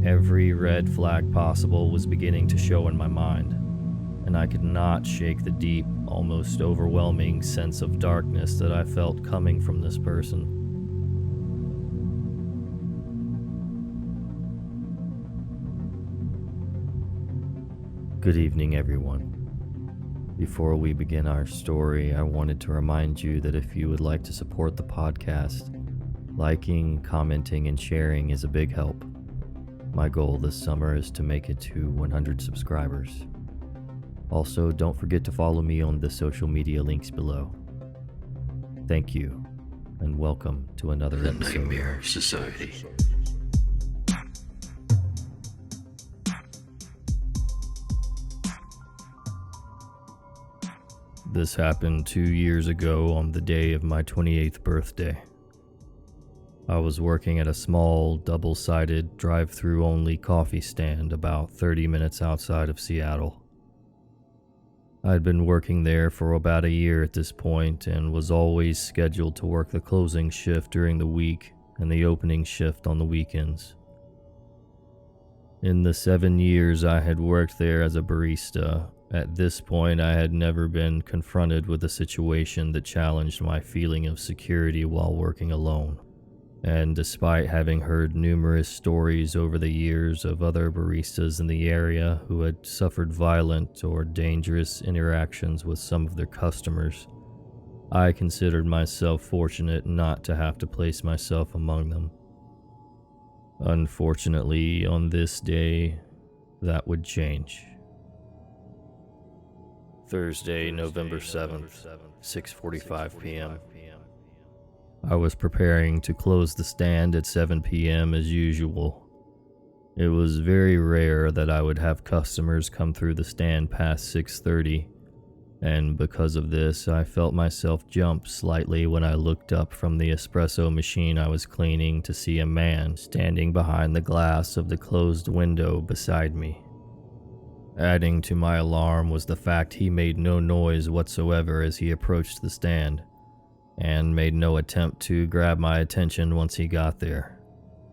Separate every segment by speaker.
Speaker 1: Every red flag possible was beginning to show in my mind, and I could not shake the deep, almost overwhelming sense of darkness that I felt coming from this person. Good evening, everyone. Before we begin our story, I wanted to remind you that if you would like to support the podcast, liking, commenting, and sharing is a big help. My goal this summer is to make it to 100 subscribers. Also, don't forget to follow me on the social media links below. Thank you, and welcome to another episode of
Speaker 2: Nightmare Society.
Speaker 1: This happened 2 years ago on the day of my 28th birthday. I was working at a small, double-sided, drive-through only coffee stand about 30 minutes outside of Seattle. I'd been working there for about a year at this point and was always scheduled to work the closing shift during the week and the opening shift on the weekends. In the 7 years I had worked there as a barista, at this point I had never been confronted with a situation that challenged my feeling of security while working alone. And despite having heard numerous stories over the years of other baristas in the area who had suffered violent or dangerous interactions with some of their customers, I considered myself fortunate not to have to place myself among them. Unfortunately, on this day, that would change. Thursday, November 7th, 6:45 p.m. I was preparing to close the stand at 7 p.m. as usual. It was very rare that I would have customers come through the stand past 6:30, and because of this, I felt myself jump slightly when I looked up from the espresso machine I was cleaning to see a man standing behind the glass of the closed window beside me. Adding to my alarm was the fact he made no noise whatsoever as he approached the stand, and made no attempt to grab my attention once he got there.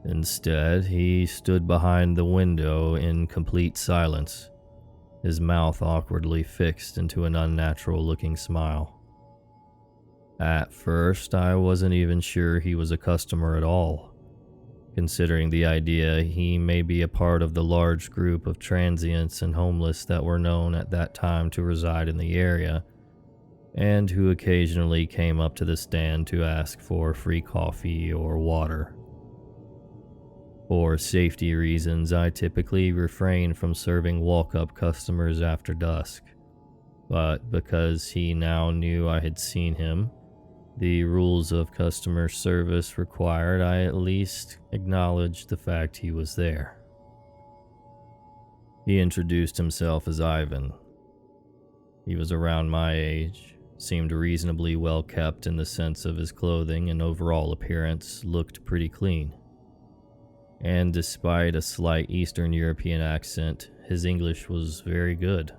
Speaker 1: Instead, he stood behind the window in complete silence, his mouth awkwardly fixed into an unnatural-looking smile. At first, I wasn't even sure he was a customer at all, considering the idea he may be a part of the large group of transients and homeless that were known at that time to reside in the area, and who occasionally came up to the stand to ask for free coffee or water. For safety reasons, I typically refrain from serving walk-up customers after dusk, but because he now knew I had seen him, the rules of customer service required I at least acknowledge the fact he was there. He introduced himself as Ivan. He was around my age, seemed reasonably well kept in the sense of his clothing, and overall appearance looked pretty clean. And despite a slight Eastern European accent, his English was very good.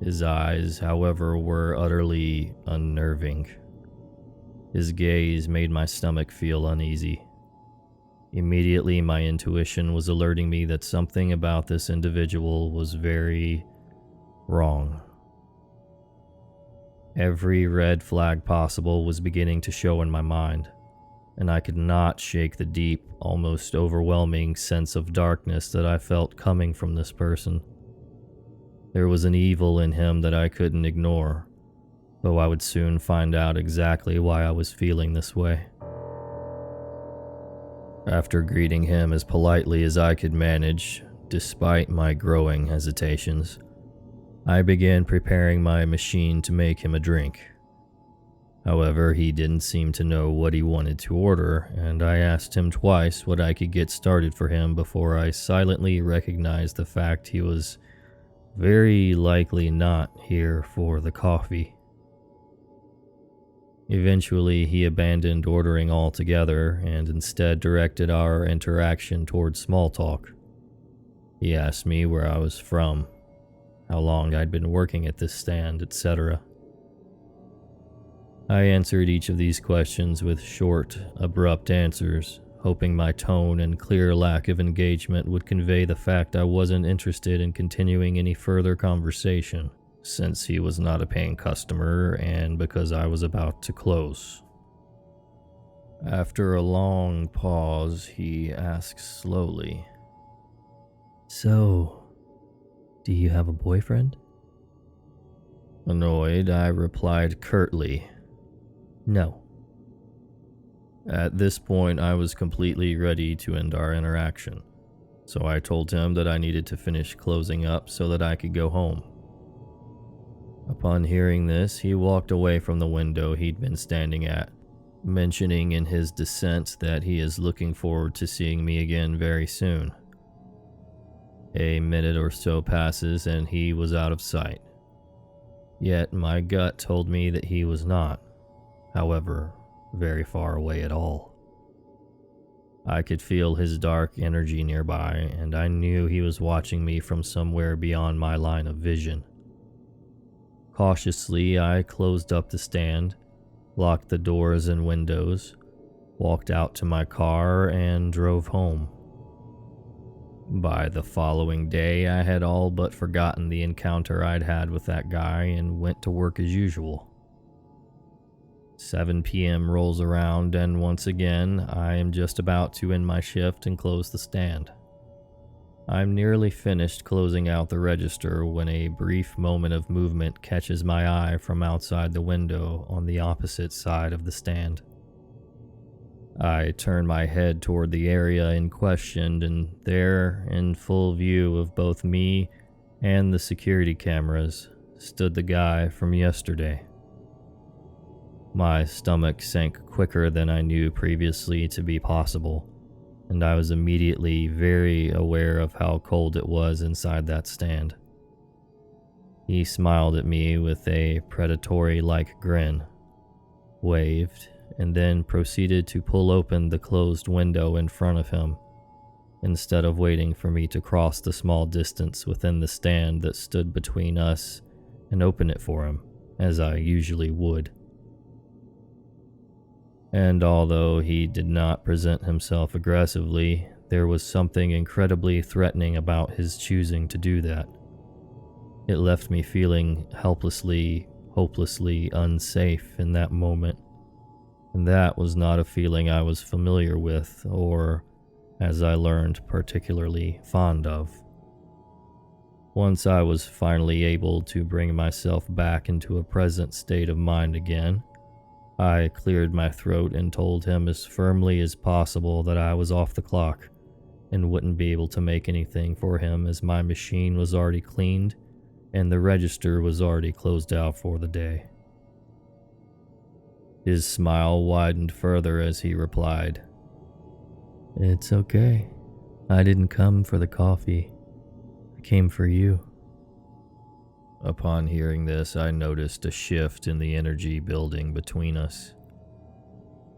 Speaker 1: His eyes, however, were utterly unnerving. His gaze made my stomach feel uneasy. Immediately, my intuition was alerting me that something about this individual was very wrong. Every red flag possible was beginning to show in my mind, and I could not shake the deep, almost overwhelming sense of darkness that I felt coming from this person. There was an evil in him that I couldn't ignore, though I would soon find out exactly why I was feeling this way. After greeting him as politely as I could manage, despite my growing hesitations, I began preparing my machine to make him a drink. However, he didn't seem to know what he wanted to order, and I asked him twice what I could get started for him before I silently recognized the fact he was very likely not here for the coffee. Eventually, he abandoned ordering altogether and instead directed our interaction towards small talk. He asked me where I was from, how long I'd been working at this stand, etc. I answered each of these questions with short, abrupt answers, hoping my tone and clear lack of engagement would convey the fact I wasn't interested in continuing any further conversation, since he was not a paying customer and because I was about to close. After a long pause, he asks slowly, "So, do you have a boyfriend?" Annoyed, I replied curtly, "No." At this point, I was completely ready to end our interaction, so I told him that I needed to finish closing up so that I could go home. Upon hearing this, he walked away from the window he'd been standing at, mentioning in his dissent that he is looking forward to seeing me again very soon. A minute or so passes and he was out of sight. Yet my gut told me that he was not, however, very far away at all. I could feel his dark energy nearby, and I knew he was watching me from somewhere beyond my line of vision. Cautiously, I closed up the stand, locked the doors and windows, walked out to my car, and drove home. By the following day, I had all but forgotten the encounter I'd had with that guy and went to work as usual. 7 p.m. rolls around, and once again, I am just about to end my shift and close the stand. I'm nearly finished closing out the register when a brief moment of movement catches my eye from outside the window on the opposite side of the stand. I turn my head toward the area in question, and there, in full view of both me and the security cameras, stood the guy from yesterday. My stomach sank quicker than I knew previously to be possible, and I was immediately very aware of how cold it was inside that stand. He smiled at me with a predatory-like grin, waved, and then proceeded to pull open the closed window in front of him, instead of waiting for me to cross the small distance within the stand that stood between us and open it for him, as I usually would. And although he did not present himself aggressively, there was something incredibly threatening about his choosing to do that. It left me feeling helplessly, hopelessly unsafe in that moment, and that was not a feeling I was familiar with or, as I learned, particularly fond of. Once I was finally able to bring myself back into a present state of mind again, I cleared my throat and told him as firmly as possible that I was off the clock and wouldn't be able to make anything for him as my machine was already cleaned and the register was already closed out for the day. His smile widened further as he replied, "It's okay. I didn't come for the coffee. I came for you." Upon hearing this, I noticed a shift in the energy building between us.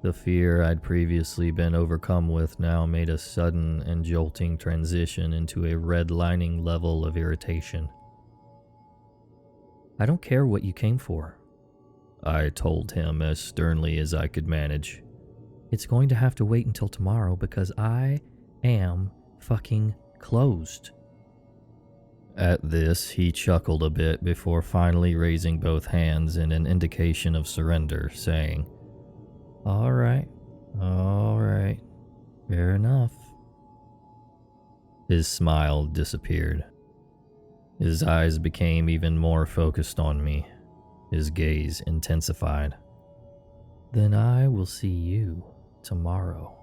Speaker 1: The fear I'd previously been overcome with now made a sudden and jolting transition into a redlining level of irritation. "I don't care what you came for," I told him as sternly as I could manage. "It's going to have to wait until tomorrow because I am fucking closed." At this, he chuckled a bit before finally raising both hands in an indication of surrender, saying, all right, fair enough." His smile disappeared. His eyes became even more focused on me. His gaze intensified. "Then I will see you tomorrow,"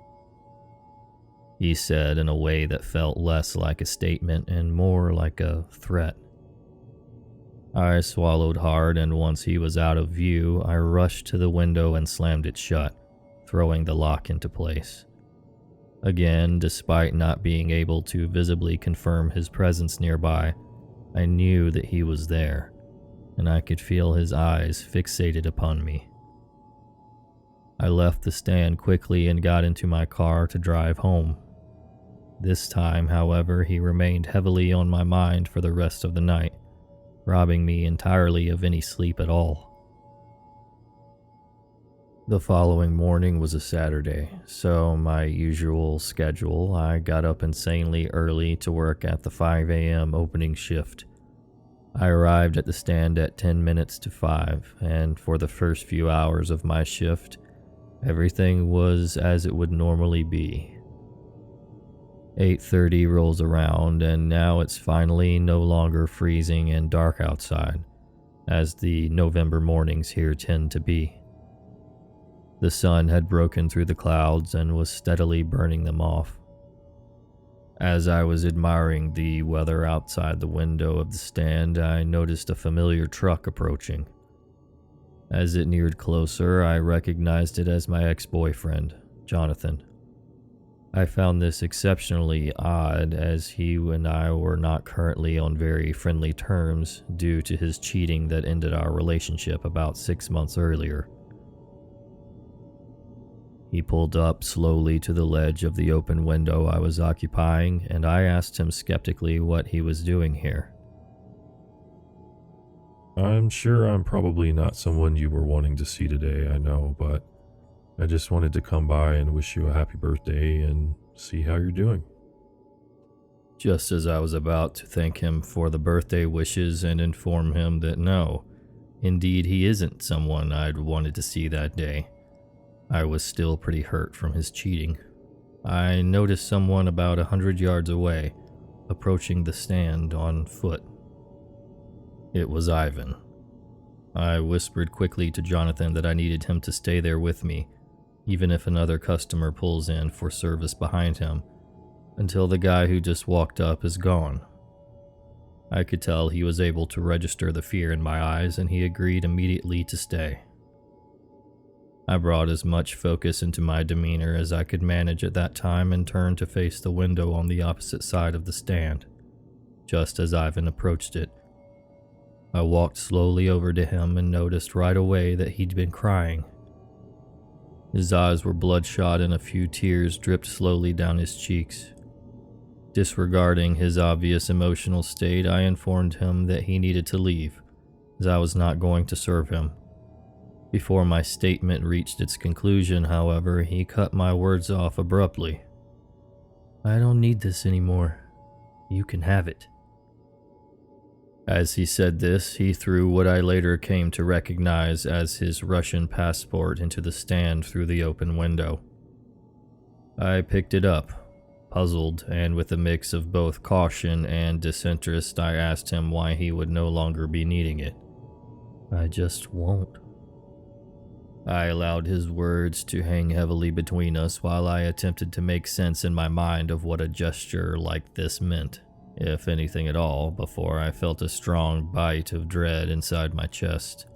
Speaker 1: he said in a way that felt less like a statement and more like a threat. I swallowed hard, and once he was out of view, I rushed to the window and slammed it shut, throwing the lock into place. Again, despite not being able to visibly confirm his presence nearby, I knew that he was there, and I could feel his eyes fixated upon me. I left the stand quickly and got into my car to drive home. This time, however, he remained heavily on my mind for the rest of the night, robbing me entirely of any sleep at all. The following morning was a Saturday, so my usual schedule, I got up insanely early to work at the 5 a.m. opening shift. I arrived at the stand at 10 minutes to 5, and for the first few hours of my shift, everything was as it would normally be. 8:30 rolls around, and now it's finally no longer freezing and dark outside, as the November mornings here tend to be. The sun had broken through the clouds and was steadily burning them off. As I was admiring the weather outside the window of the stand, I noticed a familiar truck approaching. As it neared closer, I recognized it as my ex-boyfriend, Jonathan. I found this exceptionally odd, as he and I were not currently on very friendly terms due to his cheating that ended our relationship about 6 months earlier. He pulled up slowly to the ledge of the open window I was occupying, and I asked him skeptically what he was doing here.
Speaker 2: I'm sure I'm probably not someone you were wanting to see today, I know, but I just wanted to come by and wish you a happy birthday and see how you're doing.
Speaker 1: Just as I was about to thank him for the birthday wishes and inform him that no, indeed he isn't someone I'd wanted to see that day, I was still pretty hurt from his cheating. I noticed someone about 100 yards away, approaching the stand on foot. It was Ivan. I whispered quickly to Jonathan that I needed him to stay there with me, even if another customer pulls in for service behind him, until the guy who just walked up is gone. I could tell he was able to register the fear in my eyes, and he agreed immediately to stay. I brought as much focus into my demeanor as I could manage at that time and turned to face the window on the opposite side of the stand. Just as Ivan approached it, I walked slowly over to him and noticed right away that he'd been crying. His eyes were bloodshot and a few tears dripped slowly down his cheeks. Disregarding his obvious emotional state, I informed him that he needed to leave, as I was not going to serve him. Before my statement reached its conclusion, however, he cut my words off abruptly. "I don't need this anymore. You can have it." As he said this, he threw what I later came to recognize as his Russian passport into the stand through the open window. I picked it up, puzzled, and with a mix of both caution and disinterest, I asked him why he would no longer be needing it. "I just won't." I allowed his words to hang heavily between us while I attempted to make sense in my mind of what a gesture like this meant, if anything at all, before I felt a strong bite of dread inside my chest.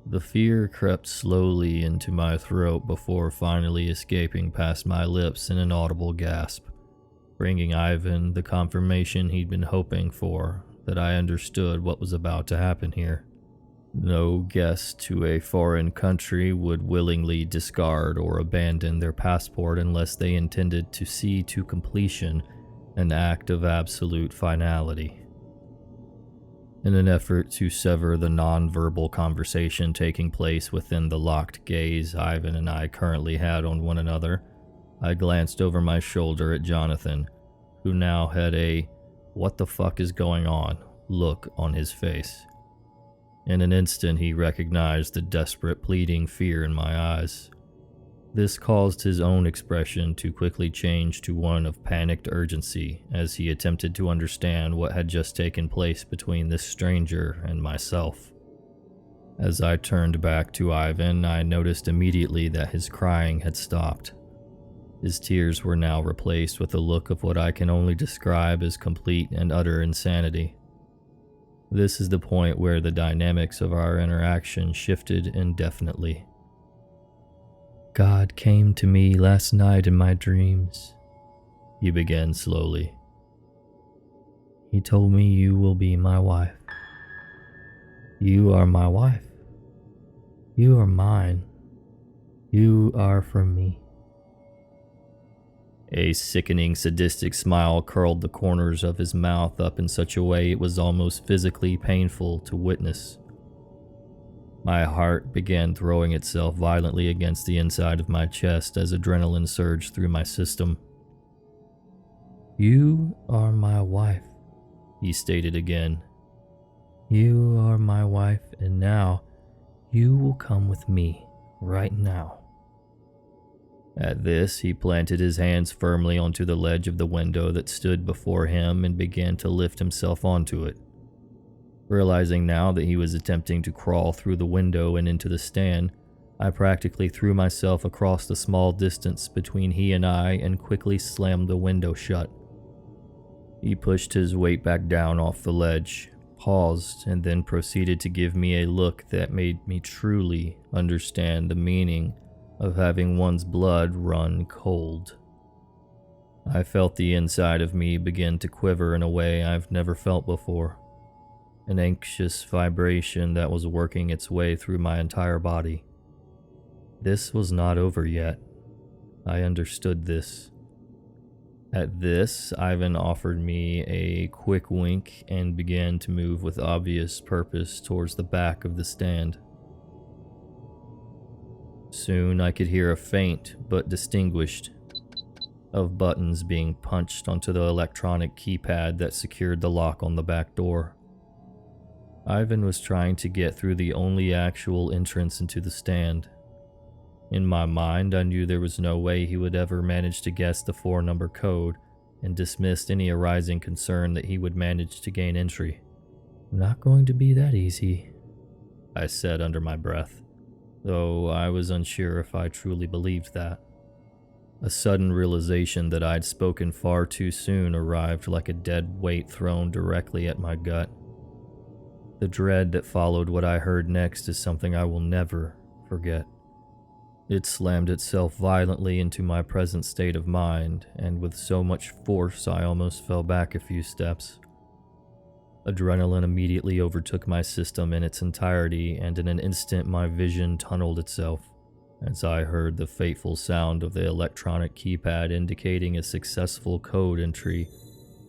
Speaker 1: The fear crept slowly into my throat before finally escaping past my lips in an audible gasp, bringing Ivan the confirmation he'd been hoping for that I understood what was about to happen here. No guest to a foreign country would willingly discard or abandon their passport unless they intended to see to completion an act of absolute finality. In an effort to sever the non-verbal conversation taking place within the locked gaze Ivan and I currently had on one another, I glanced over my shoulder at Jonathan, who now had a "what the fuck is going on" look on his face. In an instant, he recognized the desperate pleading fear in my eyes. This caused his own expression to quickly change to one of panicked urgency as he attempted to understand what had just taken place between this stranger and myself. As I turned back to Ivan, I noticed immediately that his crying had stopped. His tears were now replaced with a look of what I can only describe as complete and utter insanity. This is the point where the dynamics of our interaction shifted indefinitely. "God came to me last night in my dreams," he began slowly. "He told me you will be my wife. You are my wife. You are mine. You are for me." A sickening, sadistic smile curled the corners of his mouth up in such a way it was almost physically painful to witness. My heart began throwing itself violently against the inside of my chest as adrenaline surged through my system. "You are my wife," he stated again. "You are my wife, and now you will come with me right now." At this, he planted his hands firmly onto the ledge of the window that stood before him and began to lift himself onto it. Realizing now that he was attempting to crawl through the window and into the stand, I practically threw myself across the small distance between he and I and quickly slammed the window shut. He pushed his weight back down off the ledge, paused, and then proceeded to give me a look that made me truly understand the meaning of having one's blood run cold. I felt the inside of me begin to quiver in a way I've never felt before, an anxious vibration that was working its way through my entire body. This was not over yet. I understood this. At this, Ivan offered me a quick wink and began to move with obvious purpose towards the back of the stand. Soon I could hear a faint but distinguished of buttons being punched onto the electronic keypad that secured the lock on the back door. Ivan was trying to get through the only actual entrance into the stand. In my mind, I knew there was no way he would ever manage to guess the 4-number code and dismissed any arising concern that he would manage to gain entry. "Not going to be that easy," I said under my breath, though I was unsure if I truly believed that. A sudden realization that I'd spoken far too soon arrived like a dead weight thrown directly at my gut. The dread that followed what I heard next is something I will never forget. It slammed itself violently into my present state of mind, and with so much force I almost fell back a few steps. Adrenaline immediately overtook my system in its entirety, and in an instant my vision tunneled itself as I heard the fateful sound of the electronic keypad indicating a successful code entry,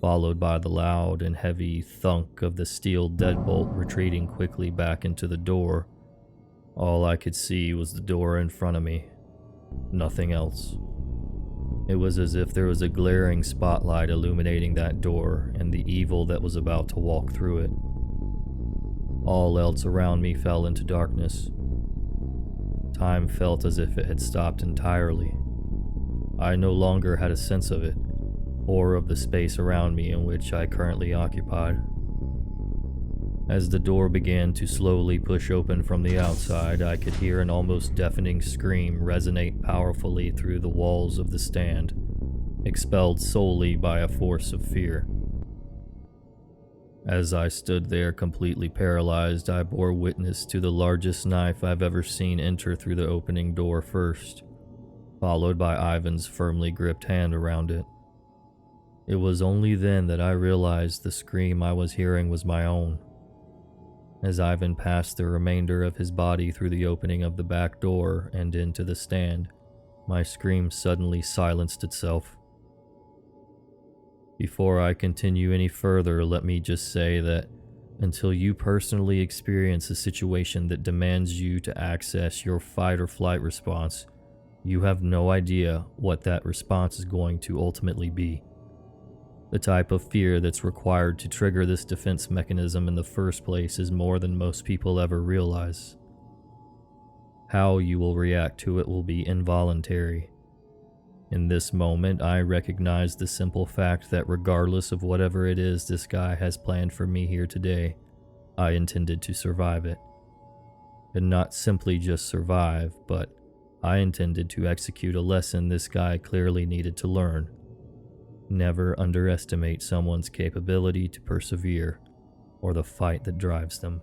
Speaker 1: followed by the loud and heavy thunk of the steel deadbolt retreating quickly back into the door. All I could see was the door in front of me. Nothing else. It was as if there was a glaring spotlight illuminating that door and the evil that was about to walk through it. All else around me fell into darkness. Time felt as if it had stopped entirely. I no longer had a sense of it, or of the space around me in which I currently occupied. As the door began to slowly push open from the outside, I could hear an almost deafening scream resonate powerfully through the walls of the stand, expelled solely by a force of fear. As I stood there completely paralyzed, I bore witness to the largest knife I've ever seen enter through the opening door first, followed by Ivan's firmly gripped hand around it. It was only then that I realized the scream I was hearing was my own. As Ivan passed the remainder of his body through the opening of the back door and into the stand, my scream suddenly silenced itself. Before I continue any further, let me just say that until you personally experience a situation that demands you to access your fight or flight response, you have no idea what that response is going to ultimately be. The type of fear that's required to trigger this defense mechanism in the first place is more than most people ever realize. How you will react to it will be involuntary. In this moment, I recognize the simple fact that regardless of whatever it is this guy has planned for me here today, I intended to survive it. And not simply just survive, but I intended to execute a lesson this guy clearly needed to learn. Never underestimate someone's capability to persevere, or the fight that drives them.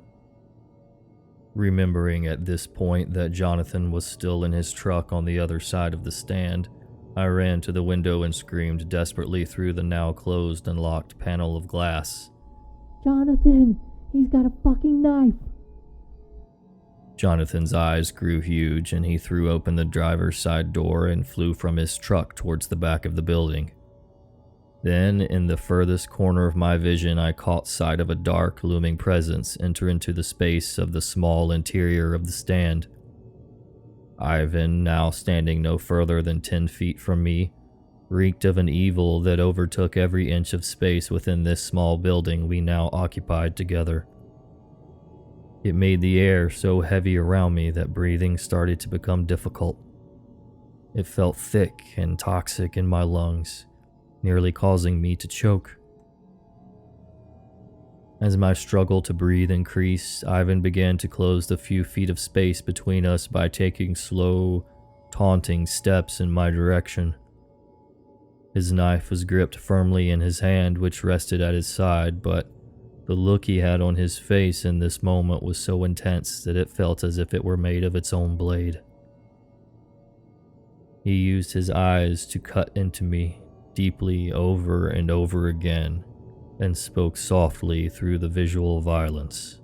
Speaker 1: Remembering at this point that Jonathan was still in his truck on the other side of the stand, I ran to the window and screamed desperately through the now closed and locked panel of glass.
Speaker 3: "Jonathan, he's got a fucking knife!"
Speaker 1: Jonathan's eyes grew huge and he threw open the driver's side door and flew from his truck towards the back of the building. Then, in the furthest corner of my vision, I caught sight of a dark, looming presence enter into the space of the small interior of the stand. Ivan, now standing no further than 10 feet from me, reeked of an evil that overtook every inch of space within this small building we now occupied together. It made the air so heavy around me that breathing started to become difficult. It felt thick and toxic in my lungs, nearly causing me to choke. As my struggle to breathe increased, Ivan began to close the few feet of space between us by taking slow, taunting steps in my direction. His knife was gripped firmly in his hand, which rested at his side, but the look he had on his face in this moment was so intense that it felt as if it were made of its own blade. He used his eyes to cut into me deeply over and over again, and spoke softly through the visual violence.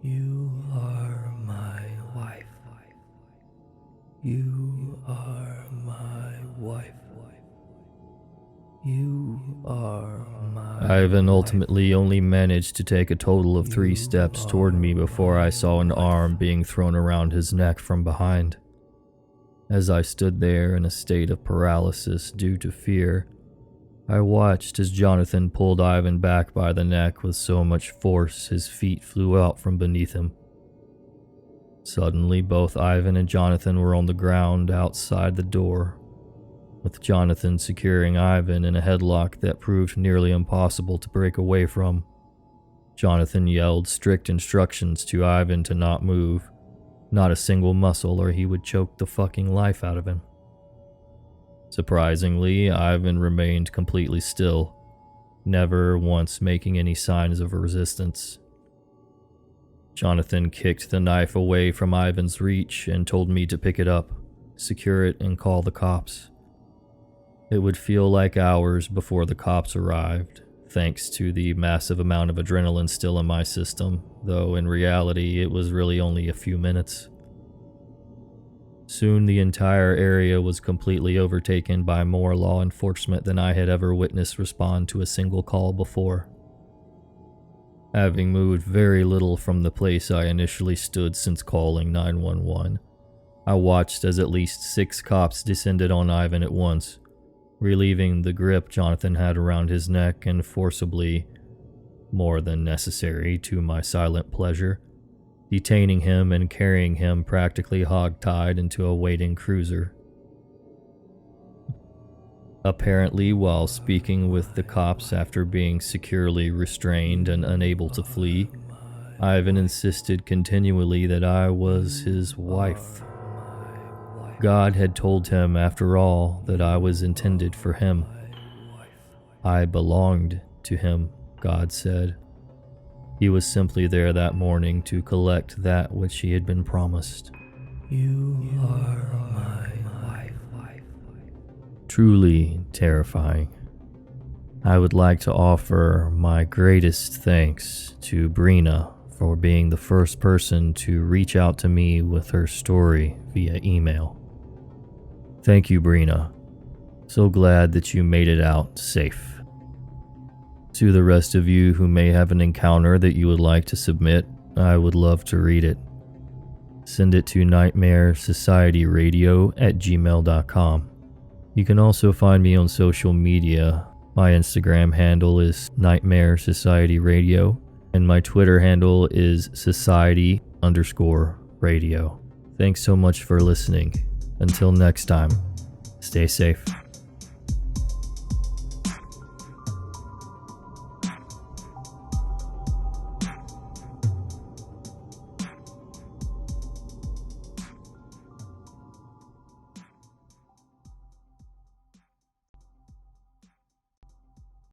Speaker 1: "You are my wife. You are my wife. You are my..." Ivan ultimately only managed to take a total of 3 steps toward me before I saw an arm being thrown around his neck from behind. As I stood there in a state of paralysis due to fear, I watched as Jonathan pulled Ivan back by the neck with so much force his feet flew out from beneath him. Suddenly, both Ivan and Jonathan were on the ground outside the door, with Jonathan securing Ivan in a headlock that proved nearly impossible to break away from. Jonathan yelled strict instructions to Ivan to not move, not a single muscle, or he would choke the fucking life out of him. Surprisingly, Ivan remained completely still, never once making any signs of resistance. Jonathan kicked the knife away from Ivan's reach and told me to pick it up, secure it, and call the cops. It would feel like hours before the cops arrived, thanks to the massive amount of adrenaline still in my system, though in reality it was really only a few minutes. Soon the entire area was completely overtaken by more law enforcement than I had ever witnessed respond to a single call before. Having moved very little from the place I initially stood since calling 911, I watched as at least 6 cops descended on Ivan at once, relieving the grip Jonathan had around his neck and forcibly, more than necessary to my silent pleasure, detaining him and carrying him practically hog-tied into a waiting cruiser. Apparently, while speaking with the cops after being securely restrained and unable to flee, Ivan insisted continually that I was his wife. God had told him, after all, that I was intended for him. I belonged to him, God said. He was simply there that morning to collect that which he had been promised. "You are my wife." Truly terrifying. I would like to offer my greatest thanks to Brina for being the first person to reach out to me with her story via email. Thank you, Brina. So glad that you made it out safe. To the rest of you who may have an encounter that you would like to submit, I would love to read it. Send it to NightmareSocietyRadio@gmail.com. You can also find me on social media. My Instagram handle is NightmareSocietyRadio, and my Twitter handle is Society_Radio. Thanks so much for listening. Until next time, stay safe.